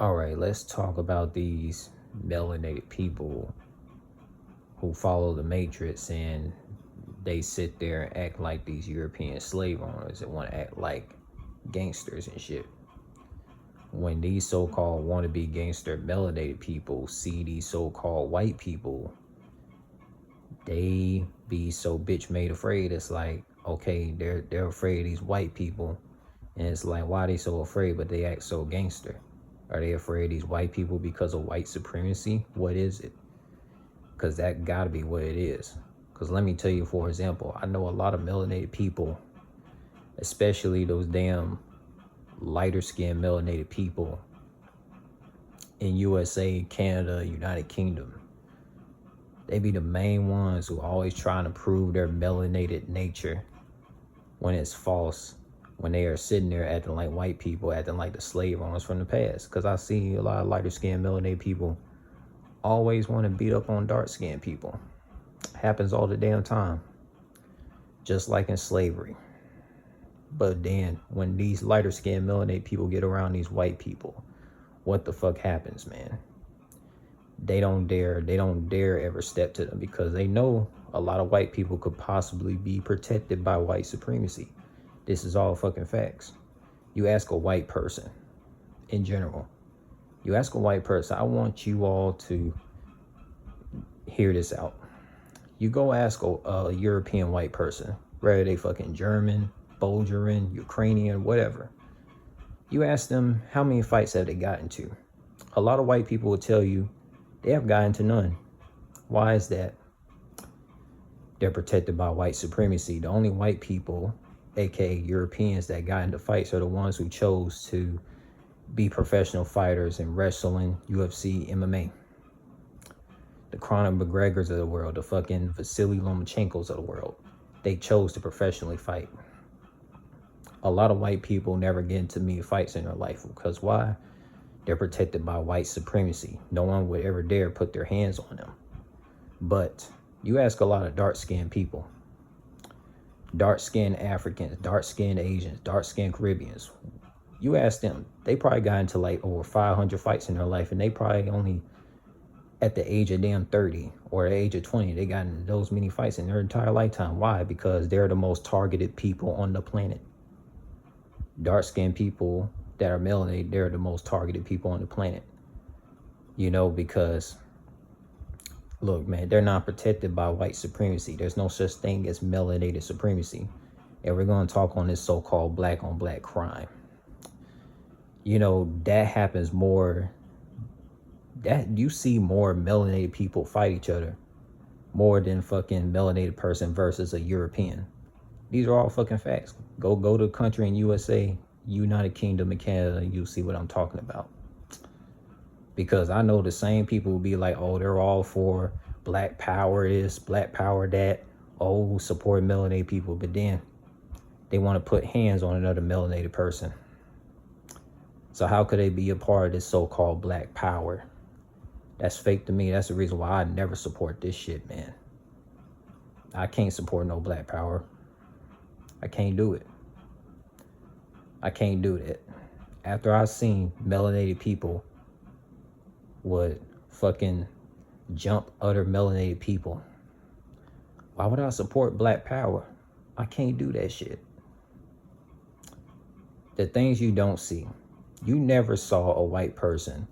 All right, let's talk about these melanated people who follow the matrix and they sit there and act like these European slave owners and want to act like gangsters and shit. When these so-called wannabe gangster melanated people see these so-called white people, they be so bitch made afraid. It's like, okay, they're afraid of these white people, and it's like, why are they so afraid? But they act so gangster. Are they afraid of these white people because of white supremacy? What is it? Because that gotta be what it is. Because let me tell you, for example, I know a lot of melanated people, especially those damn lighter skinned melanated people in USA, Canada, United Kingdom. They be the main ones who always trying to prove their melanated nature when it's false, when they are sitting there acting like white people, acting like the slave owners from the past. Because I see a lot of lighter skinned melanated people always want to beat up on dark skinned people. Happens all the damn time, just like in slavery. But then when these lighter skinned melanated people get around these white people, what the fuck happens, man? They don't dare ever step to them, because they know a lot of white people could possibly be protected by white supremacy. This is all fucking facts. You ask a white person in general, you ask a white person, I want you all to hear this out. You go ask a European white person, whether they fucking German, Bulgarian, Ukrainian, whatever. You ask them how many fights have they gotten into. A lot of white people will tell you they have gotten to none. Why is that? They're protected by white supremacy. The only white people, aka Europeans, that got into fights are the ones who chose to be professional fighters in wrestling, UFC, MMA. The Conor McGregors of the world, the fucking Vasily Lomachenkos of the world, they chose to professionally fight. A lot of white people never get into many fights in their life, because why? They're protected by white supremacy. No one would ever dare put their hands on them. But you ask a lot of dark-skinned people, dark-skinned Africans, dark-skinned Asians, dark-skinned Caribbeans, you ask them, they probably got into like over 500 fights in their life, and they probably only at the age of damn 30 or the age of 20, they got into those many fights in their entire lifetime. Why? Because they're the most targeted people on the planet. Dark-skinned people that are melanated, they're the most targeted people on the planet. You know, because look, man, they're not protected by white supremacy. There's no such thing as melanated supremacy. And we're going to talk on this so-called black on black crime. You know, that happens more, that you see more melanated people fight each other more than fucking melanated person versus a European. These are all fucking facts. Go to a country in USA, United Kingdom, and Canada, and you'll see what I'm talking about. Because I know the same people will be like, oh, they're all for black power this, black power that, oh, support melanated people. But then they want to put hands on another melanated person. So how could they be a part of this so-called black power? That's fake to me. That's the reason why I never support this shit, man. I can't support no black power. I can't do it. I can't do that. After I seen melanated people would fucking jump other melanated people, why would I support black power? I can't do that shit. The things you don't see. You never saw a white person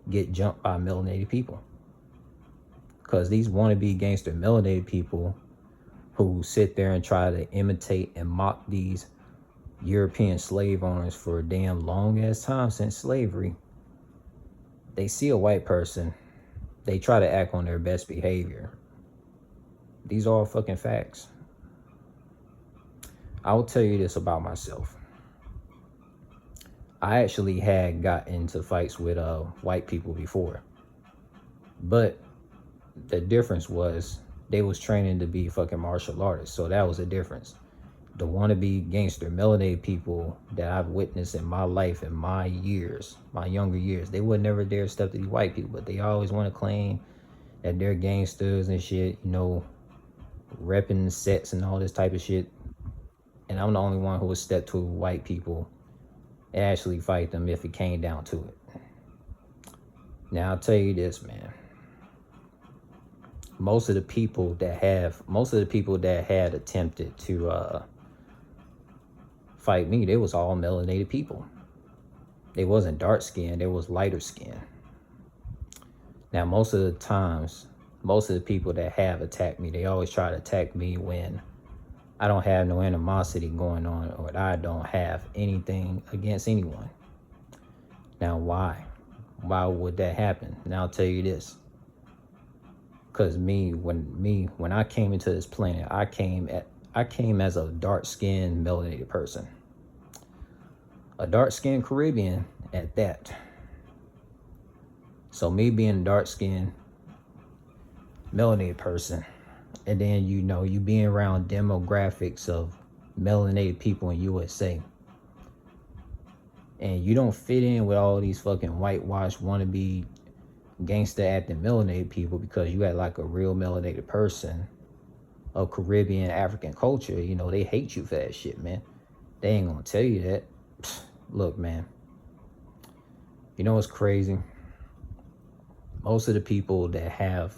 get jumped by melanated people. Because these wannabe gangster melanated people who sit there and try to imitate and mock these European slave owners for a damn long ass time since slavery, they see a white person, they try to act on their best behavior. These are all fucking facts. I will tell you this about myself. I actually had got into fights with white people before, but the difference was they was training to be fucking martial artists, so that was the difference. The wannabe gangster melanated people that I've witnessed in my life, in my years, my younger years, they would never dare step to these white people, but they always want to claim that they're gangsters and shit, you know, repping sets and all this type of shit. And I'm the only one who would step to white people and actually fight them if it came down to it. Now I'll tell you this, man. Most of the people that had attempted to fight me, they was all melanated people. They wasn't dark skinned, they was lighter skinned. Now most of the times, most of the people that have attacked me, they always try to attack me when I don't have no animosity going on, or I don't have anything against anyone. Now why? Why would that happen? Now I'll tell you this. Cause when I came into this planet, I came as a dark-skinned melanated person. A dark-skinned Caribbean at that. So me being a dark-skinned melanated person, and then you being around demographics of melanated people in USA, and you don't fit in with all these fucking whitewashed wannabe gangster acting melanated people, because you got like a real melanated person of Caribbean African culture, they hate you for that shit, man. They ain't gonna tell you that. Look, man, you know what's crazy? Most of the people that have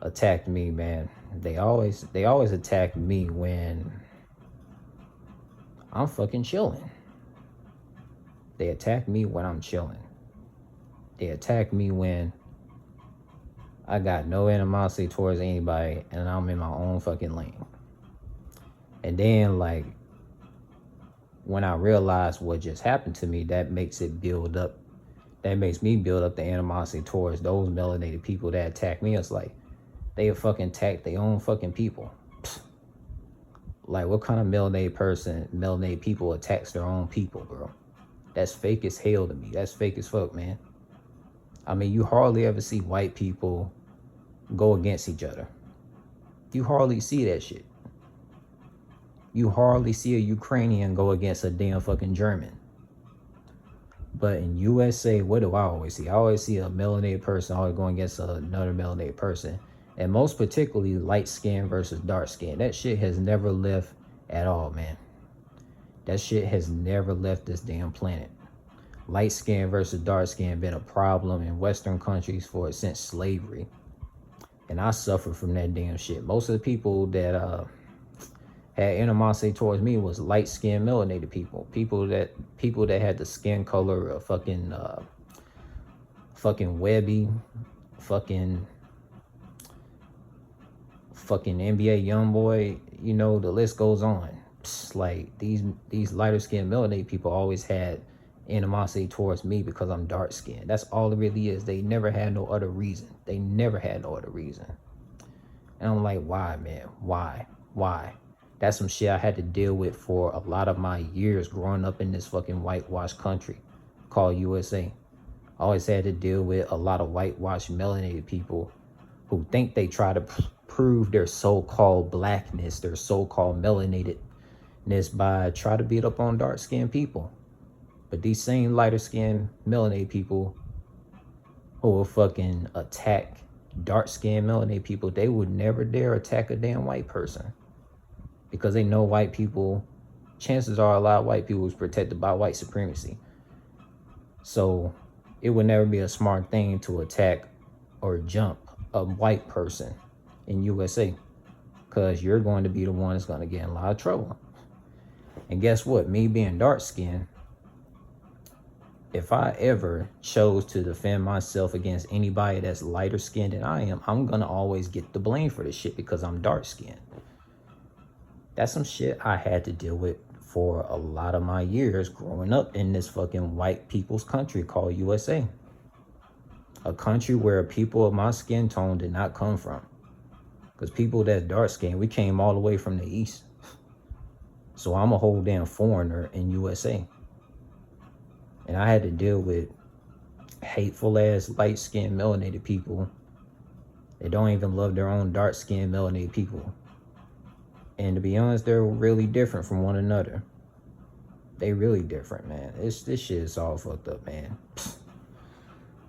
attacked me, man, they always attack me when I'm fucking chilling. They attack me when I'm chilling. They attack me when I got no animosity towards anybody and I'm in my own fucking lane. And then, like, when I realize what just happened to me, that makes me build up the animosity towards those melanated people that attack me. It's like they fucking attack their own fucking people. Like, what kind of melanated people attacks their own people, bro? That's fake as hell to me. That's fake as fuck, man. I mean, you hardly ever see white people go against each other. You hardly see that shit. You hardly see a Ukrainian go against a damn fucking German. But in USA, what do I always see? I always see a melanated person always going against another melanated person. And most particularly, light skin versus dark skin. That shit has never left at all, man. That shit has never left this damn planet. Light skin versus dark skin been a problem in Western countries since slavery. And I suffer from that damn shit. Most of the people that had animosity towards me was light skinned melanated people. People that had the skin color of fucking Webby, fucking NBA Youngboy, the list goes on. Like these lighter skinned melanated people always had animosity towards me because I'm dark skinned. That's all it really is. They never had no other reason. And I'm like, why, man? Why? That's some shit I had to deal with for a lot of my years growing up in this fucking whitewashed country called USA. I always had to deal with a lot of whitewashed melanated people who think they try to prove their so-called blackness, their so-called melanatedness by try to beat up on dark-skinned people. But these same lighter-skinned melanated people who will fucking attack dark-skinned melanated people, they would never dare attack a damn white person. Because they know white people, chances are a lot of white people is protected by white supremacy. So it would never be a smart thing to attack or jump a white person in USA, because you're going to be the one that's going to get in a lot of trouble. And guess what? Me being dark skinned, if I ever chose to defend myself against anybody that's lighter skinned than I am, I'm going to always get the blame for this shit because I'm dark skinned. That's some shit I had to deal with for a lot of my years growing up in this fucking white people's country called USA. A country where people of my skin tone did not come from. Because people that's dark skinned, we came all the way from the east. So I'm a whole damn foreigner in USA. And I had to deal with hateful ass light skinned melanated people that don't even love their own dark skinned melanated people. And to be honest, they're really different from one another. They really different, man. This shit is all fucked up, man.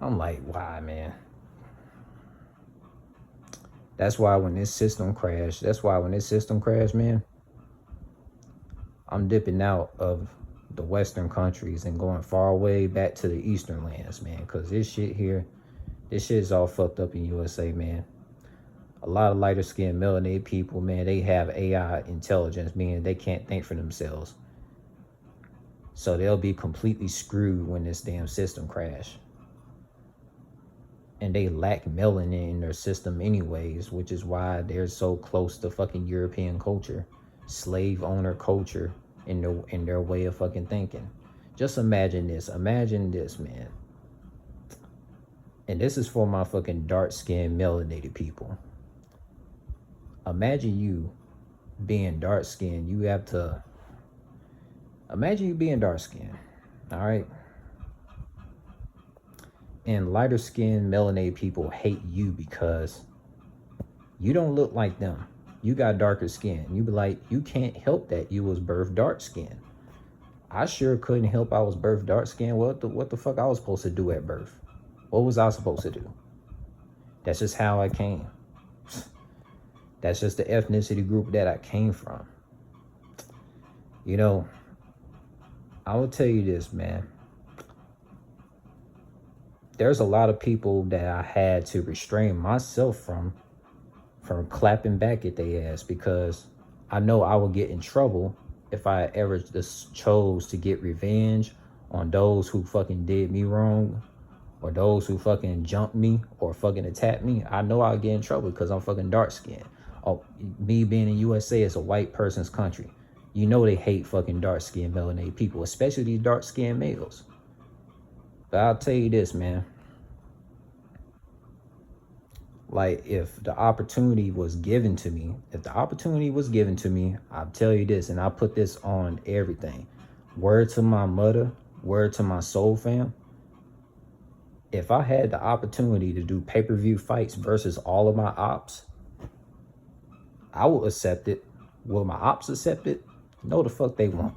I'm like, why, man? That's why when this system crashed, man, I'm dipping out of the Western countries and going far away back to the Eastern lands, man. Because this shit here, this shit is all fucked up in USA, man. A lot of lighter skinned melanated people, man, they have AI intelligence, meaning they can't think for themselves. So they'll be completely screwed when this damn system crash. And they lack melanin in their system anyways, which is why they're so close to fucking European culture, slave owner culture in their way of fucking thinking. Just imagine this, man. And this is for my fucking dark-skinned melanated people. Imagine you being dark-skinned. Imagine you being dark-skinned, all right? And lighter skinned melanated people hate you because you don't look like them. You got darker skin. You be like, you can't help that you was birthed dark skinned. I sure couldn't help I was birthed dark skinned. What the fuck I was supposed to do at birth? What was I supposed to do? That's just how I came. That's just the ethnicity group that I came from. You know, I will tell you this, man. There's a lot of people that I had to restrain myself from clapping back at their ass, because I know I would get in trouble if I ever just chose to get revenge on those who fucking did me wrong, or those who fucking jumped me or fucking attacked me. I know I'll get in trouble because I'm fucking dark skinned. Oh, me being in USA is a white person's country. You know they hate fucking dark skinned melanated people, especially these dark skinned males. But I'll tell you this, man. Like, if the opportunity was given to me, I'll tell you this, and I'll put this on everything. Word to my mother, word to my soul fam. If I had the opportunity to do pay-per-view fights versus all of my ops, I will accept it. Will my ops accept it? No, the fuck they won't.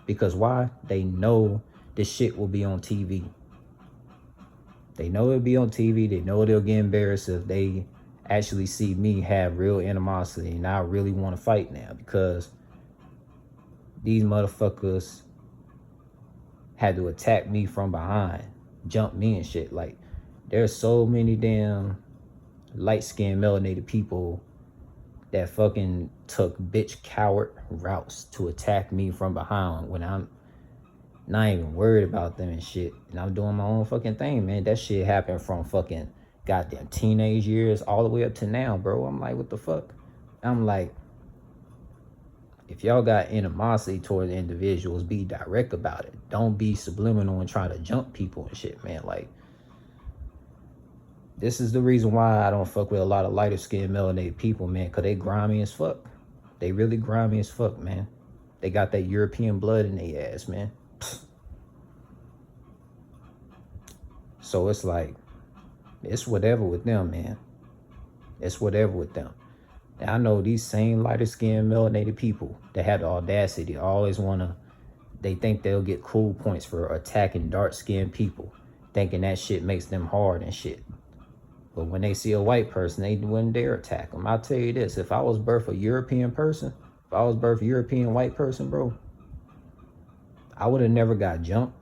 Because why? They know this shit will be on TV. They know it'll be on TV. They know they'll get embarrassed if they actually see me have real animosity and I really want to fight now, because these motherfuckers had to attack me from behind, jump me and shit. Like, there's so many damn light-skinned melanated people that fucking took bitch coward routes to attack me from behind when I'm not even worried about them and shit, and I'm doing my own fucking thing, man. That shit happened from fucking goddamn teenage years all the way up to now, bro. I'm like, what the fuck? I'm like, if y'all got animosity towards individuals, be direct about it. Don't be subliminal and try to jump people and shit, man. Like, this is the reason why I don't fuck with a lot of lighter skinned melanated people, man, because they grimy as fuck. They really grimy as fuck, man. They got that European blood in their ass, man. So it's like, it's whatever with them, man. It's whatever with them. And I know these same lighter skinned melanated people that have the audacity to always they think they'll get cool points for attacking dark skinned people, thinking that shit makes them hard and shit. But when they see a white person, they wouldn't dare attack them. I'll tell you this, if I was birthed a European person, if I was birthed a European white person, bro, I would have never got jumped.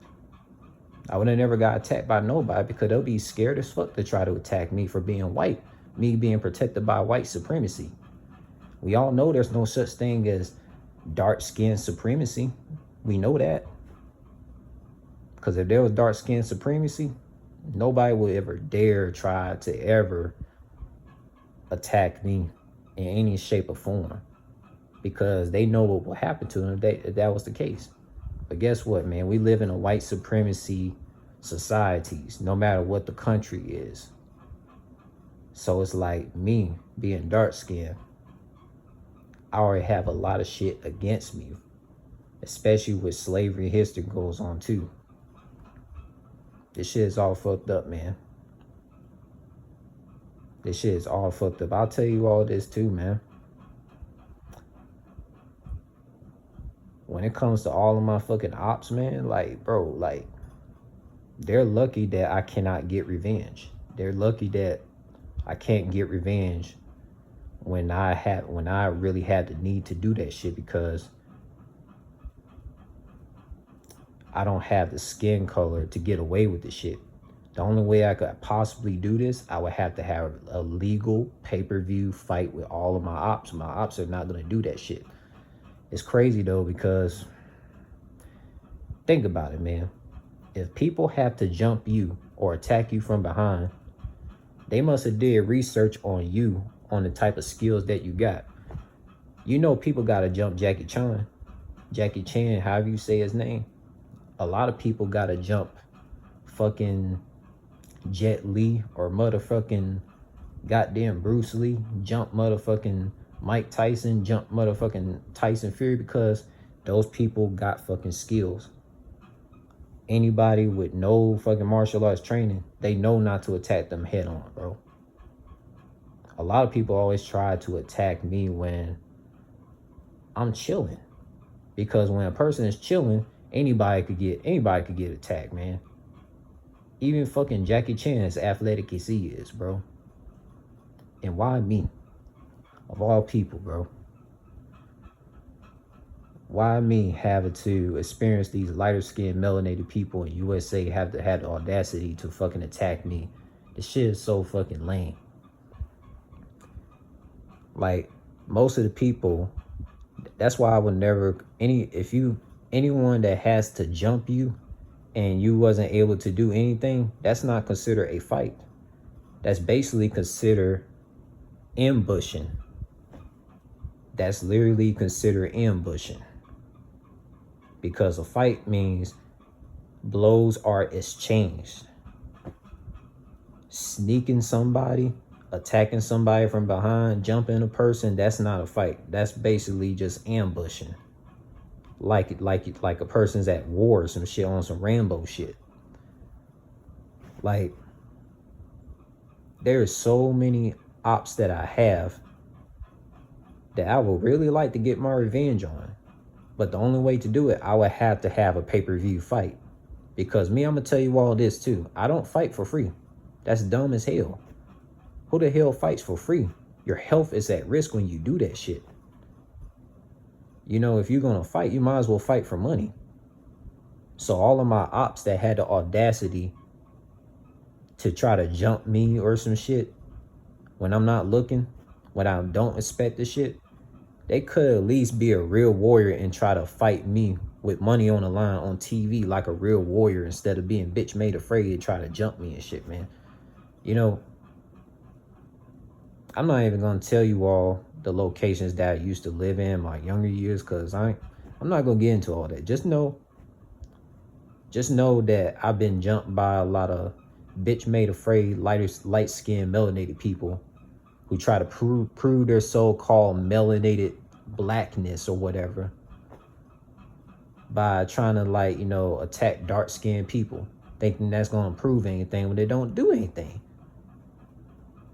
I would have never got attacked by nobody, because they'll be scared as fuck to try to attack me for being white, me being protected by white supremacy. We all know there's no such thing as dark skin supremacy. We know that. Because if there was dark skin supremacy, nobody would ever dare try to ever attack me in any shape or form, because they know what will happen to them if that was the case. But guess what, man? We live in a white supremacy societies, no matter what the country is. So it's like, me being dark skinned, I already have a lot of shit against me, especially with slavery history goes on too. This shit is all fucked up, man. This shit is all fucked up. I'll tell you all this too, man. When it comes to all of my fucking ops, man, like, bro, like, they're lucky that I cannot get revenge. They're lucky that I can't get revenge when I really had the need to do that shit, because I don't have the skin color to get away with the shit. The only way I could possibly do this, I would have to have a legal pay-per-view fight with all of my ops. My ops are not gonna do that shit. It's crazy though, because think about it, man. If people have to jump you or attack you from behind, they must have did research on you, on the type of skills that you got. You know, people gotta jump Jackie Chan, however you say his name. A lot of people gotta jump fucking Jet Li or motherfucking goddamn Bruce Lee, jump motherfucking Mike Tyson, jump motherfucking Tyson Fury, because those people got fucking skills. Anybody with no fucking martial arts training, they know not to attack them head on, bro. A lot of people always try to attack me when I'm chilling, because when a person is chilling, anybody could get attacked, man. Even fucking Jackie Chan, as athletic as he is, bro. And why me? Of all people, bro. Why me having to experience these lighter skinned melanated people in USA have to have the audacity to fucking attack me? This shit is so fucking lame. Like, most of the people, that's why I would never, anyone that has to jump you and you wasn't able to do anything, that's not considered a fight. That's basically considered ambushing. That's literally considered ambushing. Because a fight means blows are exchanged. Sneaking somebody, attacking somebody from behind, jumping a person, that's not a fight. That's basically just ambushing. Like a person's at war or some shit, on some Rambo shit. Like, there's so many ops that I have that I would really like to get my revenge on. But the only way to do it, I would have to have a pay-per-view fight. Because me, I'm gonna tell you all this too. I don't fight for free. That's dumb as hell. Who the hell fights for free? Your health is at risk when you do that shit. You know, if you're gonna fight, you might as well fight for money. So all of my ops that had the audacity to try to jump me or some shit when I'm not looking, when I don't expect the shit, they could at least be a real warrior and try to fight me with money on the line on TV like a real warrior, instead of being bitch made afraid to try to jump me and shit, man. You know, I'm not even gonna tell you all the locations that I used to live in my younger years, because I'm not gonna get into all that. Just know that I've been jumped by a lot of bitch made afraid light skinned melanated people who try to prove their so-called melanated blackness or whatever by trying to, like, you know, attack dark skinned people, thinking that's gonna prove anything when they don't do anything.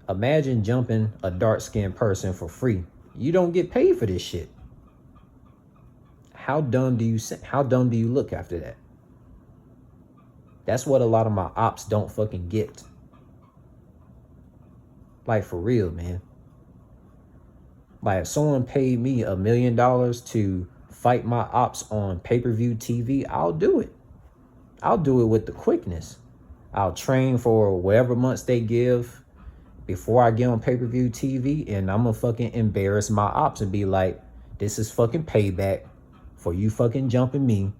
Imagine jumping a dark-skinned person for free. You don't get paid for this shit. How dumb do you look after that? That's what a lot of my ops don't fucking get. Like, for real, man. Like, if someone paid me $1 million to fight my ops on pay-per-view TV, I'll do it. I'll do it with the quickness. I'll train for whatever months they give before I get on pay-per-view TV, and I'm gonna fucking embarrass my ops and be like, this is fucking payback for you fucking jumping me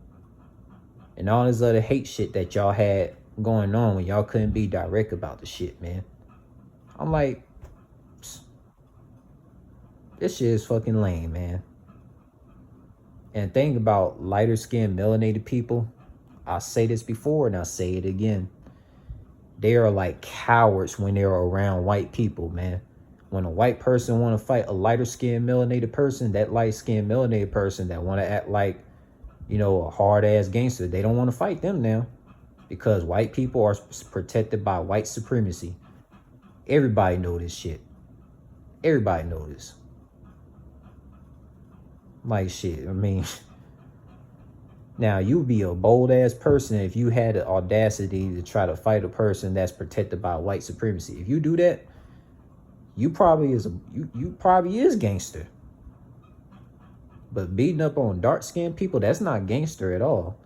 and all this other hate shit that y'all had going on when y'all couldn't be direct about the shit, man. I'm like, this shit is fucking lame, man. And think about lighter skinned melanated people. I say this before and I'll say it again. They are like cowards when they're around white people, man. When a white person want to fight a lighter skinned melanated person, that light skinned melanated person that want to act like, you know, a hard ass gangster, they don't want to fight them now, because white people are protected by white supremacy. Everybody know this shit. Everybody know this. Like, shit, I mean, now you'd be a bold ass person if you had the audacity to try to fight a person that's protected by white supremacy. If you do that, you probably is gangster. But beating up on dark skinned people, that's not gangster at all.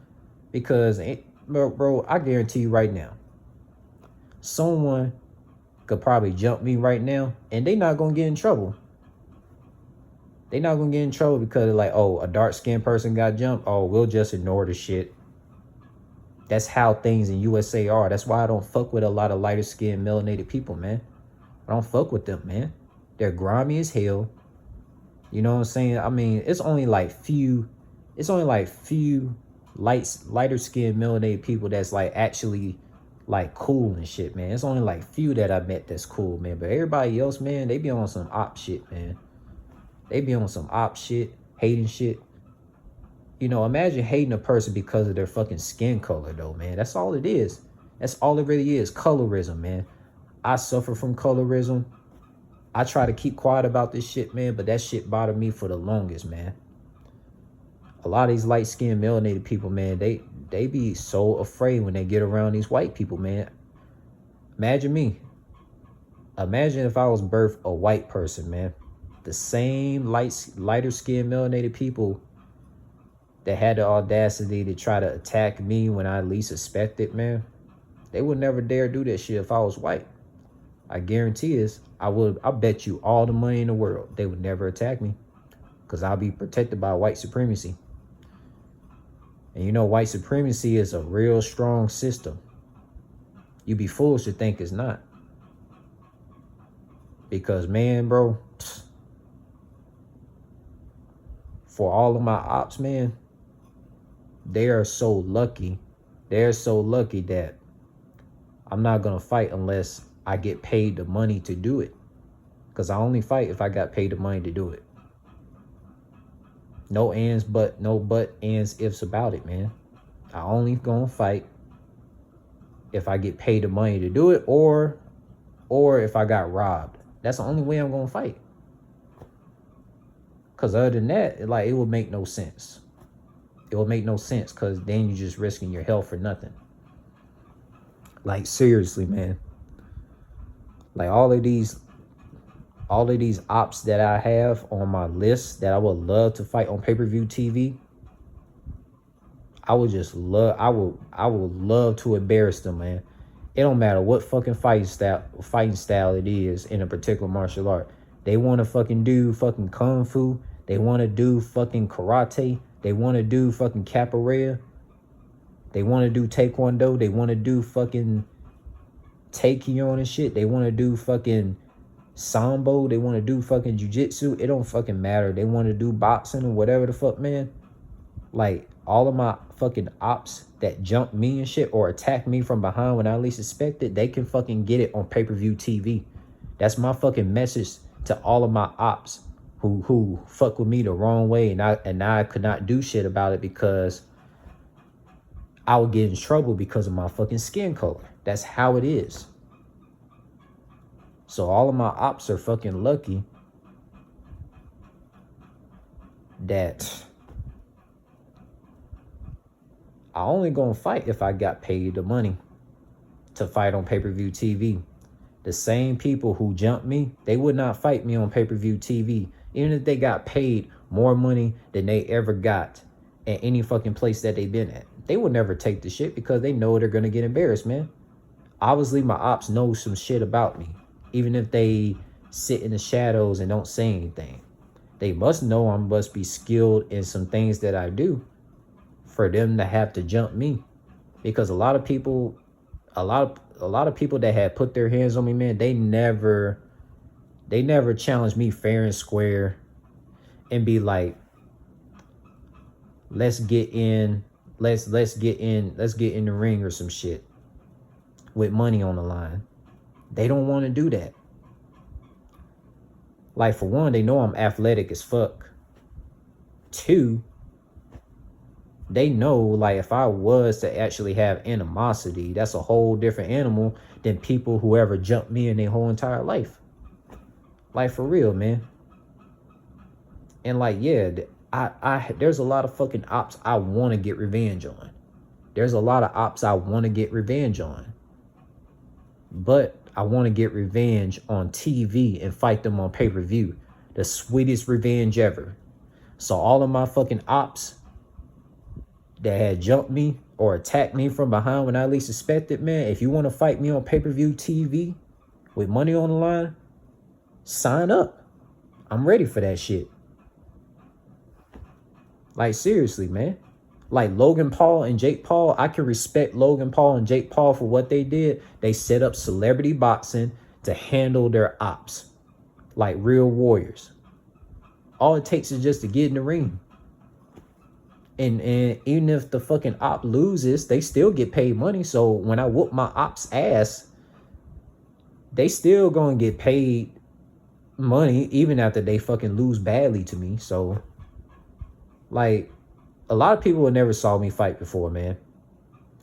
Because, bro, I guarantee you right now, someone could probably jump me right now, and they not gonna get in trouble. They not gonna get in trouble because like, oh, a dark-skinned person got jumped. Oh, we'll just ignore the shit. That's how things in USA are. That's why I don't fuck with a lot of lighter-skinned melanated people, man. I don't fuck with them, man. They're grimy as hell. You know what I'm saying? I mean, it's only like few lighter skinned melanated people that's like actually like cool and shit, man. It's only like few that I met that's cool, man. But everybody else, man, they be on some op shit, man. They be on some op shit, hating shit. You know, imagine hating a person because of their fucking skin color, though, man. That's all it is. That's all it really is. Colorism, man. I suffer from colorism. I try to keep quiet about this shit, man, but that shit bothered me for the longest, man. A lot of these light-skinned melanated people, man, they be so afraid when they get around these white people, man. Imagine me. Imagine if I was birthed a white person, man. The same lighter-skinned melanated people that had the audacity to try to attack me when I least suspected, man. They would never dare do that shit if I was white. I guarantee this. I bet you all the money in the world they would never attack me because I'll be protected by white supremacy. And you know, white supremacy is a real strong system. You'd be foolish to think it's not. Because, man, bro, for all of my ops, man, they are so lucky. They're so lucky that I'm not going to fight unless I get paid the money to do it. Because I only fight if I got paid the money to do it. No ands, but no but, ands, ifs about it, man. I only gonna fight if I get paid the money to do it, or if I got robbed. That's the only way I'm gonna fight. Because other than that, it would make no sense. It would make no sense because then you're just risking your health for nothing. Like, seriously, man. Like, all of these ops that I have on my list that I would love to fight on pay-per-view TV, I would love to embarrass them, man. It don't matter what fucking fighting style it is in a particular martial art. They want to fucking do fucking kung fu. They want to do fucking karate. They want to do fucking capoeira. They want to do taekwondo. They want to do fucking taekwondo and shit. They want to do fucking sambo. They want to do fucking jiu-jitsu. It don't fucking matter. They want to do boxing or whatever the fuck, man. Like, all of my fucking ops that jump me and shit or attack me from behind when I least suspect it, they can fucking get it on pay-per-view TV. That's my fucking message to all of my ops who fuck with me the wrong way, and I could not do shit about it because I would get in trouble because of my fucking skin color. That's how it is. So all of my ops are fucking lucky that I only gonna fight if I got paid the money to fight on pay-per-view TV. The same people who jumped me, they would not fight me on pay-per-view TV, even if they got paid more money than they ever got at any fucking place that they been at. They would never take the shit because they know they're gonna get embarrassed, man. Obviously, my ops know some shit about me, even if they sit in the shadows and don't say anything. They must know I must be skilled in some things that I do for them to have to jump me. Because a lot of people that had put their hands on me, man, they never challenged me fair and square and be like, let's get in the ring or some shit with money on the line. They don't want to do that. Like, for one, they know I'm athletic as fuck. Two, they know, like, if I was to actually have animosity, that's a whole different animal than people who ever jumped me in their whole entire life. Like, for real, man. And like, yeah, there's a lot of fucking ops I want to get revenge on. There's a lot of ops I want to get revenge on. But I want to get revenge on TV and fight them on pay-per-view. The sweetest revenge ever. So all of my fucking ops that had jumped me or attacked me from behind when I least suspected, man, if you want to fight me on pay-per-view TV with money on the line, sign up. I'm ready for that shit. Like, seriously, man. Like Logan Paul and Jake Paul, I can respect Logan Paul and Jake Paul for what they did. They set up celebrity boxing to handle their ops like real warriors. All it takes is just to get in the ring. And even if the fucking op loses, they still get paid money. So when I whoop my op's ass, they still gonna get paid money even after they fucking lose badly to me. So, like, a lot of people never saw me fight before, man.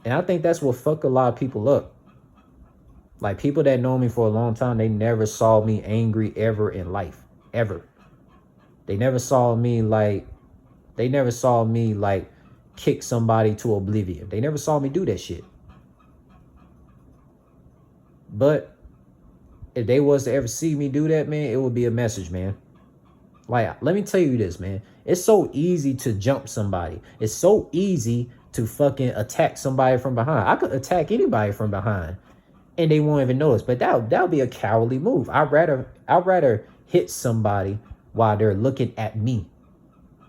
And I think that's what fucked a lot of people up. Like, people that know me for a long time, they never saw me angry ever in life. Ever. They never saw me like kick somebody to oblivion. They never saw me do that shit. But if they was to ever see me do that, man, it would be a message, man. Like, let me tell you this, man. It's so easy to jump somebody. It's so easy to fucking attack somebody from behind. I could attack anybody from behind and they won't even notice. But that would be a cowardly move. I'd rather hit somebody while they're looking at me.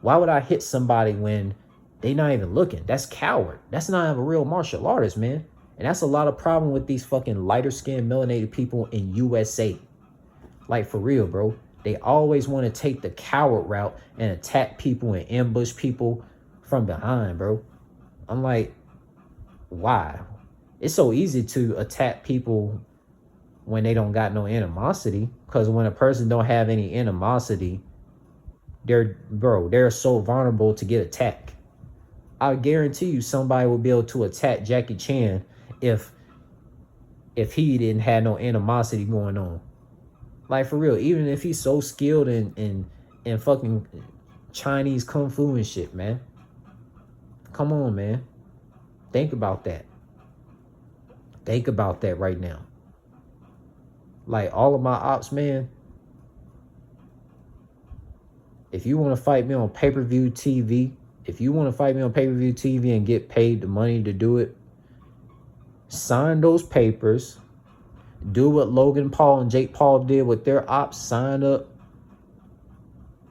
Why would I hit somebody when they not even looking? That's coward. That's not a real martial artist, man. And that's a lot of problem with these fucking lighter skinned melanated people in USA. Like, for real, bro. They always want to take the coward route and attack people and ambush people from behind, bro. I'm like, why? It's so easy to attack people when they don't got no animosity. Because when a person don't have any animosity, they're so vulnerable to get attacked. I guarantee you somebody would be able to attack Jackie Chan if he didn't have no animosity going on. Like, for real, even if he's so skilled in fucking Chinese kung fu and shit, man. Come on, man. Think about that. Think about that right now. Like, all of my ops, man. If you want to fight me on pay-per-view TV, and get paid the money to do it, sign those papers. Do what Logan Paul and Jake Paul did with their ops. Sign up.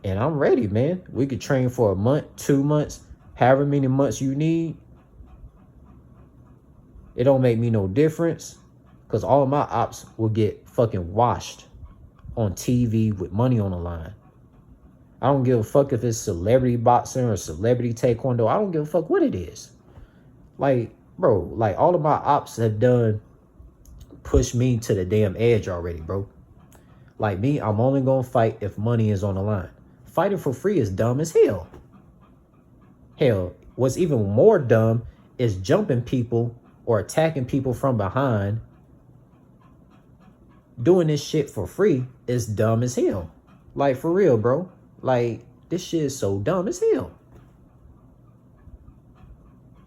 And I'm ready, man. We could train for a month, 2 months, however many months you need. It don't make me no difference. Because all of my ops will get fucking washed on TV with money on the line. I don't give a fuck if it's celebrity boxing or celebrity taekwondo. I don't give a fuck what it is. Like, bro, like, all of my ops have done push me to the damn edge already, bro. Like me, I'm only gonna fight if money is on the line. Fighting for free is dumb as hell. Hell, what's even more dumb is jumping people or attacking people from behind. Doing this shit for free is dumb as hell. Like, for real, bro. Like, this shit is so dumb as hell.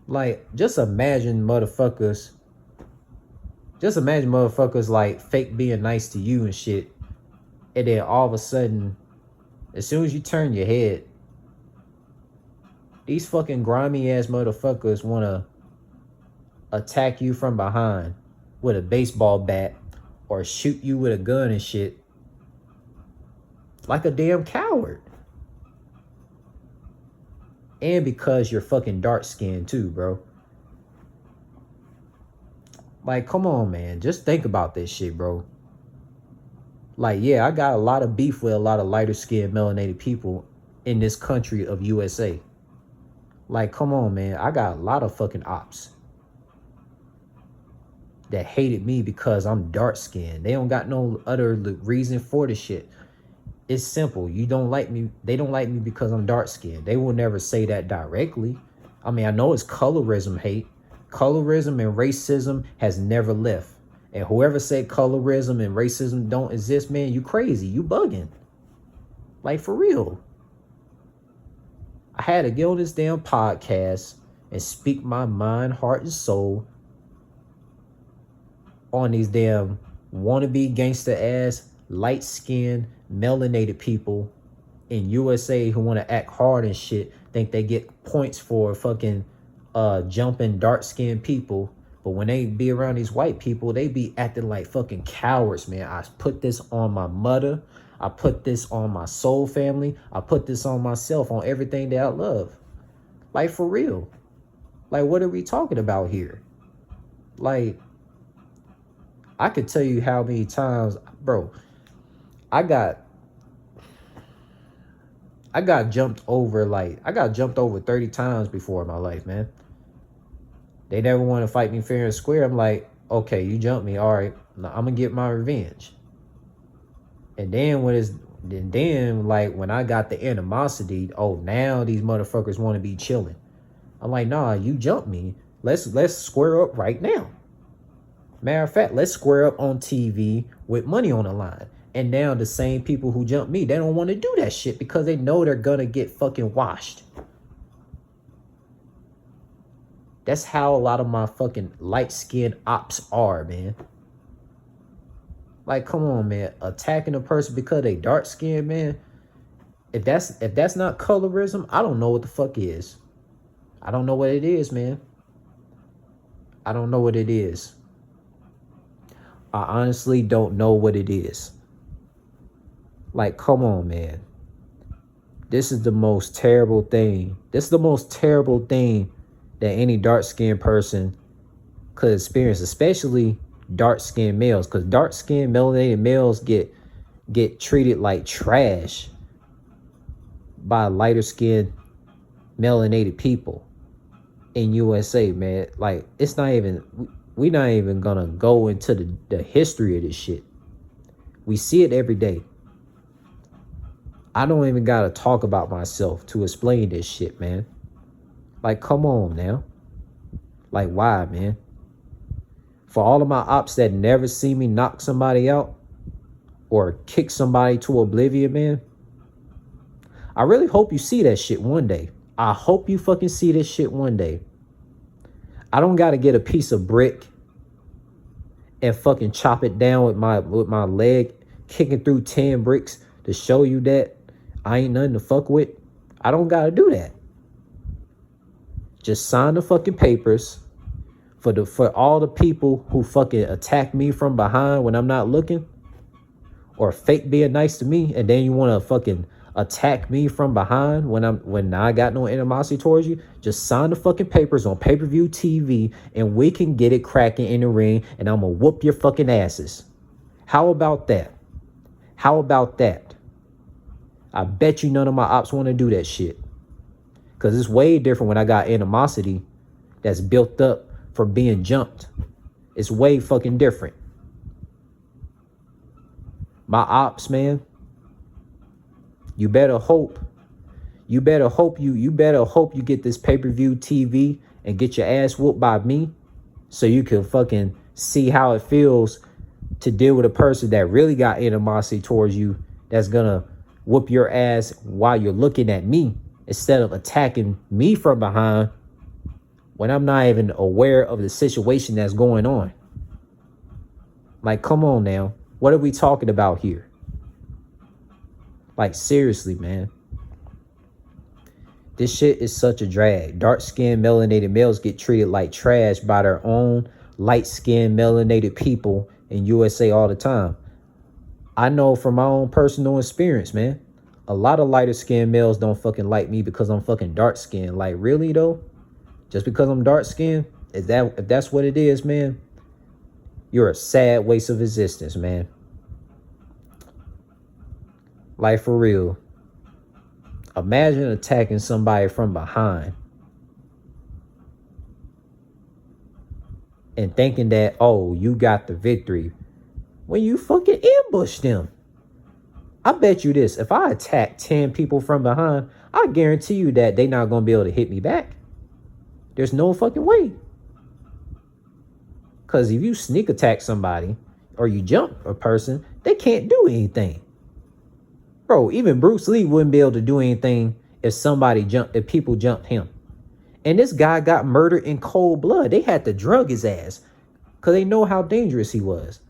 Like, just imagine motherfuckers like fake being nice to you and shit. And then all of a sudden, as soon as you turn your head, these fucking grimy ass motherfuckers want to attack you from behind with a baseball bat or shoot you with a gun and shit. Like a damn coward. And because you're fucking dark skinned too, bro. Like, come on, man. Just think about this shit, bro. Like, yeah, I got a lot of beef with a lot of lighter skinned melanated people in this country of USA. Like, come on, man. I got a lot of fucking ops that hated me because I'm dark skinned. They don't got no other reason for the shit. It's simple. You don't like me. They don't like me because I'm dark skinned. They will never say that directly. I mean, I know it's colorism hate. Colorism and racism has never left. And whoever said colorism and racism don't exist, man, you crazy. You bugging. Like, for real. I had to get on this damn podcast and speak my mind, heart, and soul on these damn wannabe gangster ass, light-skinned, melanated people in USA who want to act hard and shit, think they get points for fucking jumping dark-skinned people, but when they be around these white people, they be acting like fucking cowards, man. I put this on my mother. I put this on my soul family. I put this on myself, on everything that I love. Like, for real. Like, what are we talking about here? Like, I could tell you how many times, bro, I got jumped over, like, I got jumped over 30 times before in my life, man. They never want to fight me fair and square. I'm like, okay, you jumped me. All right, now I'm going to get my revenge. And then like, when I got the animosity, oh, now these motherfuckers want to be chilling. I'm like, nah, you jumped me. Let's square up right now. Matter of fact, let's square up on TV with money on the line. And now the same people who jumped me, they don't want to do that shit because they know they're gonna get fucking washed. That's how a lot of my fucking light-skinned ops are, man. Like, come on, man. Attacking a person because they dark-skinned, man. If that's not colorism, I don't know what the fuck is. I don't know what it is, man. I don't know what it is. I honestly don't know what it is. Like, come on, man. This is the most terrible thing. This is the most terrible thing that any dark-skinned person could experience, especially dark-skinned males, because dark-skinned melanated males get treated like trash by lighter-skinned melanated people in USA, man. Like, it's not even, we're not even gonna go into the history of this shit. We see it every day. I don't even gotta talk about myself to explain this shit, man. Like, come on now. Like, why, man? For all of my ops that never see me knock somebody out or kick somebody to oblivion, man, I really hope you see that shit one day. I hope you fucking see this shit one day. I don't gotta get a piece of brick and fucking chop it down with my leg, kicking through 10 bricks to show you that I ain't nothing to fuck with. I don't gotta do that. Just sign the fucking papers for all the people who fucking attack me from behind when I'm not looking, or fake being nice to me, and then you want to fucking attack me from behind when I got no animosity towards you. Just sign the fucking papers on pay-per-view TV, and we can get it cracking in the ring, and I'm gonna whoop your fucking asses. How about that? How about that? I bet you none of my ops want to do that shit. Because it's way different when I got animosity that's built up from being jumped. It's way fucking different. My ops, man, you better hope you get this pay-per-view TV and get your ass whooped by me so you can fucking see how it feels to deal with a person that really got animosity towards you, that's gonna whoop your ass while you're looking at me instead of attacking me from behind when I'm not even aware of the situation that's going on. Like, come on now. What are we talking about here? Like, seriously, man. This shit is such a drag. Dark-skinned melanated males get treated like trash by their own light-skinned melanated people in USA all the time. I know from my own personal experience, man. A lot of lighter-skinned males don't fucking like me because I'm fucking dark-skinned. Like, really, though? Just because I'm dark-skinned? If that's what it is, man, you're a sad waste of existence, man. Like, for real. Imagine attacking somebody from behind and thinking that, oh, you got the victory when you fucking ambushed them. I bet you this, if I attack 10 people from behind, I guarantee you that they're not going to be able to hit me back. There's no fucking way. Because if you sneak attack somebody or you jump a person, they can't do anything. Bro, even Bruce Lee wouldn't be able to do anything if people jumped him. And this guy got murdered in cold blood. They had to drug his ass because they know how dangerous he was.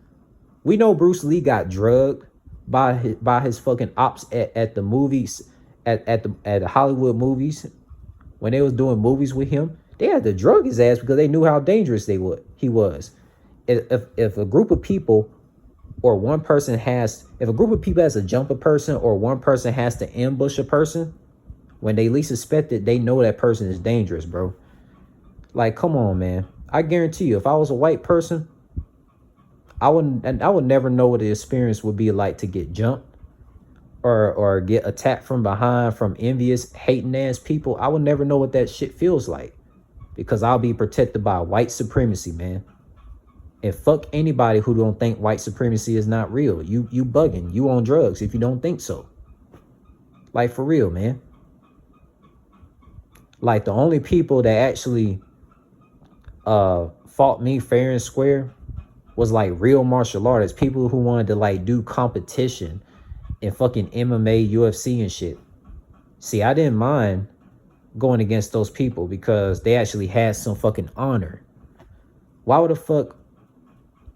We know Bruce Lee got drugged by his fucking ops at the movies, at the Hollywood movies, when they was doing movies with him. They had to drug his ass because they knew how dangerous he was. If a group of people or one person has, if a group of people has to jump a person or one person has to ambush a person, when they least suspect it, they know that person is dangerous, bro. Like, come on, man. I guarantee you, if I was a white person, I would never know what the experience would be like to get jumped or get attacked from behind from envious, hating ass people. I would never know what that shit feels like because I'll be protected by white supremacy, man. And fuck anybody who don't think white supremacy is not real. You bugging. You on drugs if you don't think so. Like, for real, man. Like, the only people that actually fought me fair and square was like real martial artists, people who wanted to like do competition in fucking MMA, UFC and shit. See, I didn't mind going against those people because they actually had some fucking honor. Why would the fuck,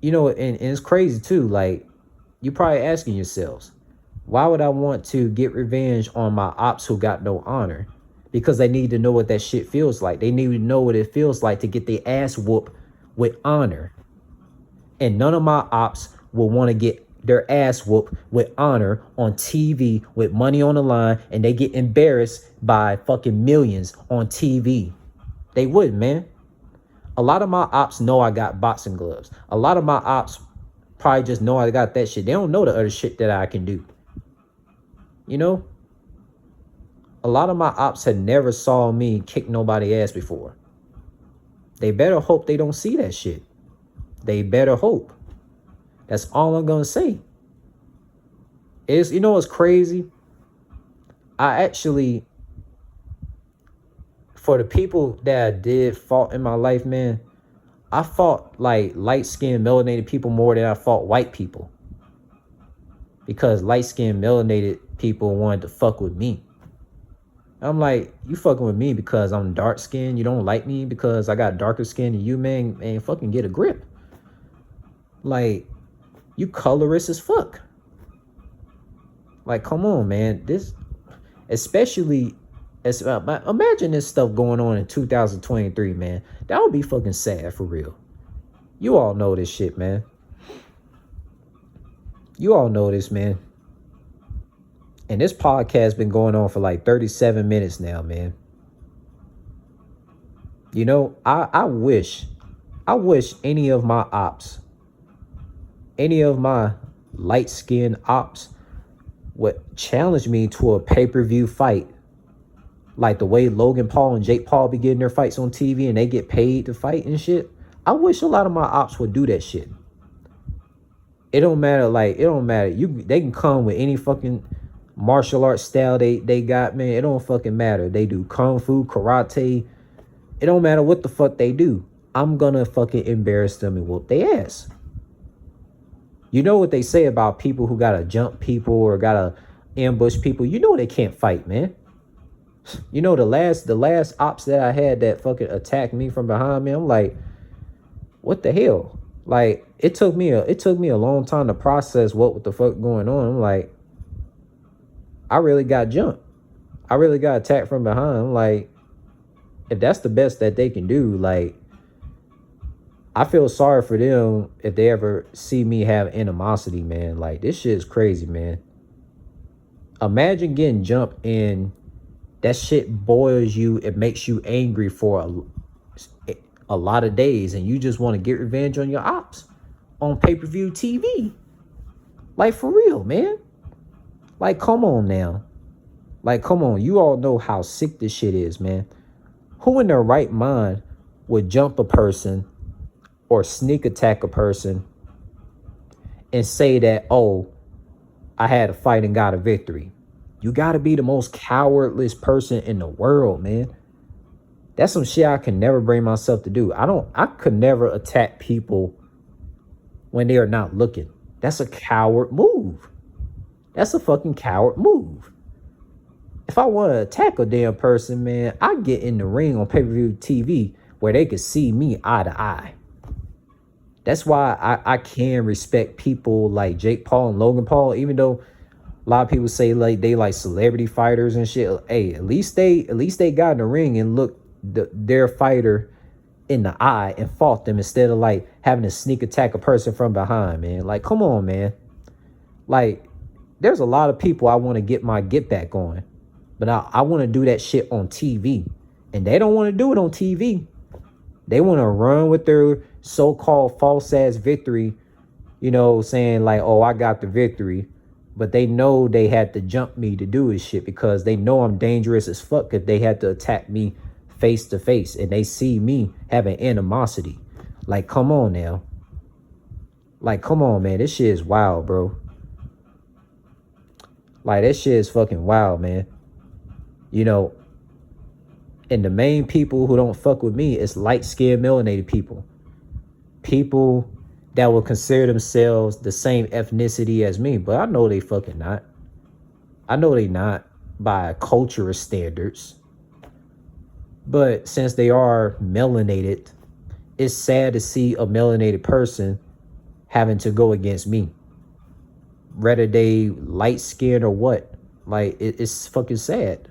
you know, and it's crazy too, like, you probably asking yourselves, why would I want to get revenge on my ops who got no honor? Because they need to know what that shit feels like. They need to know what it feels like to get their ass whooped with honor. And none of my ops will want to get their ass whooped with honor on TV with money on the line, and they get embarrassed by fucking millions on TV. They wouldn't, man. A lot of my ops know I got boxing gloves. A lot of my ops probably just know I got that shit. They don't know the other shit that I can do. You know? A lot of my ops had never saw me kick nobody ass before. They better hope they don't see that shit. They better hope. That's all I'm gonna say. Is, you know what's crazy? I actually, for the people that I did fought in my life, man, I fought like light-skinned, melanated people more than I fought white people. Because light-skinned, melanated people wanted to fuck with me. I'm like, you fucking with me because I'm dark-skinned? You don't like me because I got darker skin than you, man? Man, fucking get a grip. Like, you colorist as fuck. Like, come on, man. This, especially, imagine this stuff going on in 2023, man. That would be fucking sad, for real. You all know this shit, man. You all know this, man. And this podcast been going on for like 37 minutes now, man. You know, I wish any of my ops, any of my light-skinned ops would challenge me to a pay-per-view fight. Like the way Logan Paul and Jake Paul be getting their fights on TV and they get paid to fight and shit. I wish a lot of my ops would do that shit. It don't matter, like, it don't matter. They can come with any fucking martial arts style they got, man. It don't fucking matter. They do kung fu, karate. It don't matter what the fuck they do. I'm gonna fucking embarrass them and whoop their ass. You know what they say about people who gotta jump people or gotta ambush people? You know they can't fight, man. You know, the last ops that I had that fucking attacked me from behind me, I'm like, what the hell? Like, it took me a long time to process what the fuck going on. I'm like, I really got jumped. I really got attacked from behind. I'm like, if that's the best that they can do, like, I feel sorry for them if they ever see me have animosity, man. Like, this shit is crazy, man. Imagine getting jumped and that shit boils you. It makes you angry for a lot of days, and you just want to get revenge on your ops on pay-per-view TV. Like, for real, man. Like, come on now. Like, come on. You all know how sick this shit is, man. Who in their right mind would jump a person or sneak attack a person and say that, oh, I had a fight and got a victory? You got to be the most cowardless person in the world, man. That's some shit I can never bring myself to do. I could never attack people when they are not looking. That's a coward move. That's a fucking coward move. If I want to attack a damn person, man, I get in the ring on pay-per-view TV where they can see me eye to eye. That's why I can respect people like Jake Paul and Logan Paul, even though a lot of people say like they like celebrity fighters and shit. Hey, at least they got in the ring and look their fighter in the eye and fought them instead of like having to sneak attack a person from behind, man. Like, come on, man. Like, there's a lot of people I want to get my get back on, but I want to do that shit on TV, and they don't want to do it on TV. They want to run with their so-called false ass victory, you know, saying like, oh, I got the victory, but they know they had to jump me to do this shit because they know I'm dangerous as fuck if they had to attack me face to face and they see me having animosity. Like, come on now. Like, come on, man. This shit is wild, bro. Like, that shit is fucking wild, man. You know, and the main people who don't fuck with me is light-skinned melanated people. People that will consider themselves the same ethnicity as me, but I know they fucking not. I know they not by cultural standards. But since they are melanated, it's sad to see a melanated person having to go against me. Whether they light skinned or what. Like, it's fucking sad.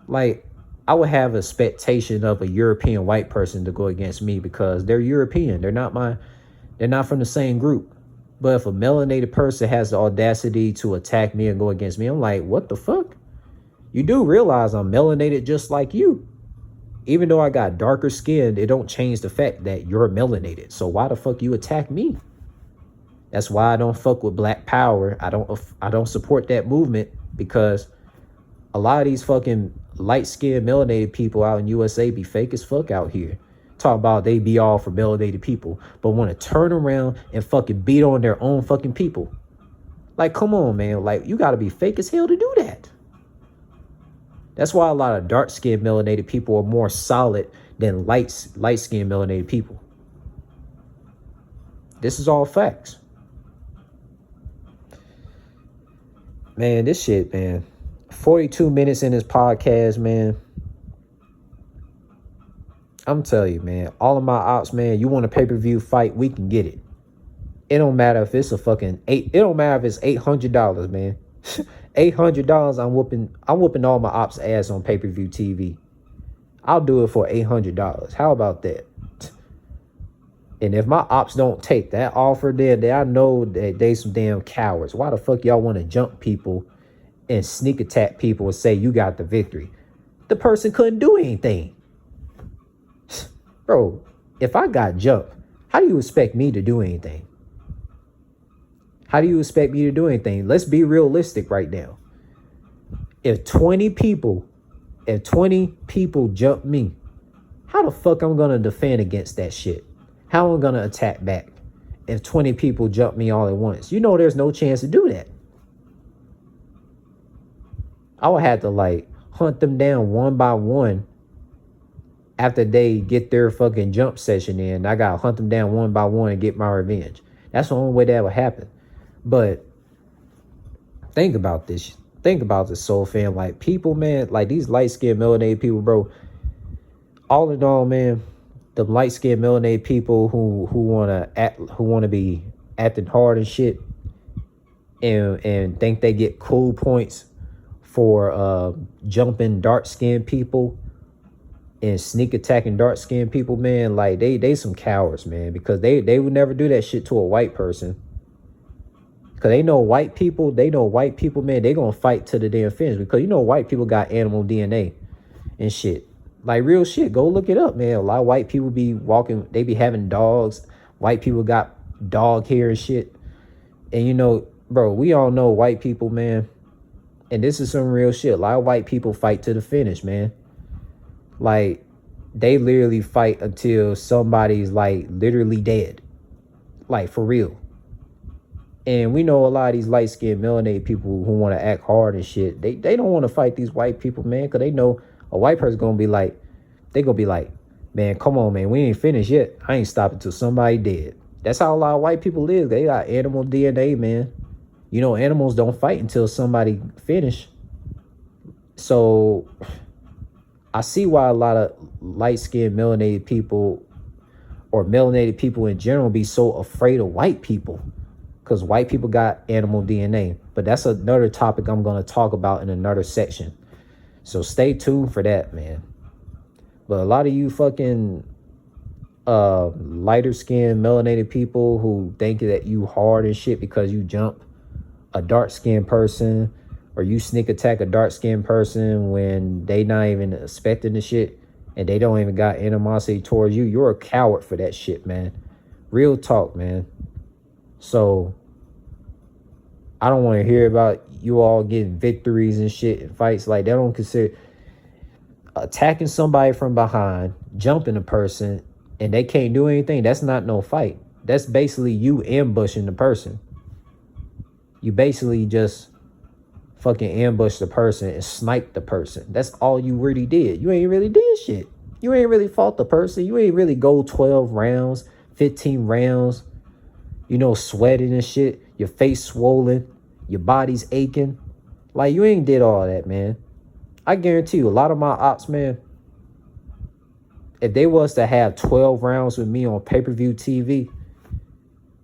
Like, I would have an expectation of a European white person to go against me because they're European. They're not from the same group. But if a melanated person has the audacity to attack me and go against me, I'm like, what the fuck? You do realize I'm melanated just like you. Even though I got darker skin, it don't change the fact that you're melanated. So why the fuck you attack me? That's why I don't fuck with Black Power. I don't support that movement because a lot of these fucking light-skinned melanated people out in USA be fake as fuck out here. Talk about they be all for melanated people, but want to turn around and fucking beat on their own fucking people. Like, come on, man. Like, you got to be fake as hell to do that. That's why a lot of dark-skinned melanated people are more solid than light-skinned melanated people. This is all facts. Man, this shit, man. 42 minutes in this podcast, man. I'm telling you, man. All of my ops, man. You want a pay-per-view fight? We can get it. It don't matter if it's a fucking it don't matter if it's $800, man. $800. I'm whooping all my ops' ass on pay-per-view TV. I'll do it for $800. How about that? And if my ops don't take that offer, then I know that they some damn cowards. Why the fuck y'all want to jump people and sneak attack people and say you got the victory? The person couldn't do anything. Bro, if I got jumped, how do you expect me to do anything? How do you expect me to do anything? Let's be realistic right now. If 20 people jump me, how the fuck I'm going to defend against that shit? How am I going to attack back if 20 people jump me all at once? You know there's no chance to do that. I would have to like hunt them down one by one after they get their fucking jump session in. I got to hunt them down one by one and get my revenge. That's the only way that would happen. But think about this. Think about this, Soul Fam. Like, people, man, like these light-skinned melanated people, bro. All in all, man, the light-skinned melanated people who want to be acting hard and shit and think they get cool points for jumping dark-skinned people and sneak attacking dark-skinned people, man, like they some cowards, man, because they would never do that shit to a white person. Because they know white people, man, they gonna fight to the damn finish. Because you know white people got animal DNA and shit. Like, real shit. Go look it up, man. A lot of white people be walking, they be having dogs. White people got dog hair and shit. And you know, bro, we all know white people, man. And this is some real shit. A lot of white people fight to the finish, man. Like, they literally fight until somebody's like literally dead. Like, for real. And we know a lot of these light-skinned melanated people who want to act hard and shit. They don't want to fight these white people, man, because they know a white person gonna be like, they gonna be like, man, come on, man, we ain't finished yet. I ain't stopping till somebody dead. That's how a lot of white people live. They got animal DNA, man. You know, animals don't fight until somebody finish. So I see why a lot of light-skinned melanated people or melanated people in general be so afraid of white people. Because white people got animal DNA. But that's another topic I'm going to talk about in another section. So stay tuned for that, man. But a lot of you fucking lighter skinned melanated people who think that you hard and shit because you jump a dark skinned person, or you sneak attack a dark skinned person when they not even expecting the shit and they don't even got animosity towards you, you're a coward for that shit, man. Real talk, man. So I don't want to hear about you all getting victories and shit in fights. Like, they don't consider attacking somebody from behind, jumping a person, and they can't do anything. That's not no fight. That's basically you ambushing the person. You basically just fucking ambush the person and snipe the person. That's all you really did. You ain't really did shit. You ain't really fought the person. You ain't really go 12 rounds, 15 rounds, you know, sweating and shit. Your face swollen. Your body's aching. Like, you ain't did all that, man. I guarantee you, a lot of my ops, man, if they was to have 12 rounds with me on pay-per-view TV,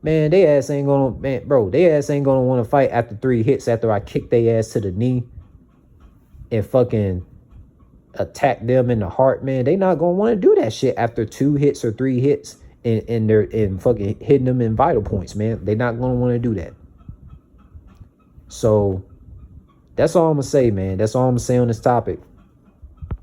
man, they ass ain't gonna, man, bro, they ass ain't gonna want to fight after 3 hits after I kick their ass to the knee and fucking attack them in the heart, man. They not gonna want to do that shit after 2 hits or 3 hits and fucking hitting them in vital points, man. They not gonna want to do that. So that's all I'm gonna say, man. That's all I'm gonna say on this topic.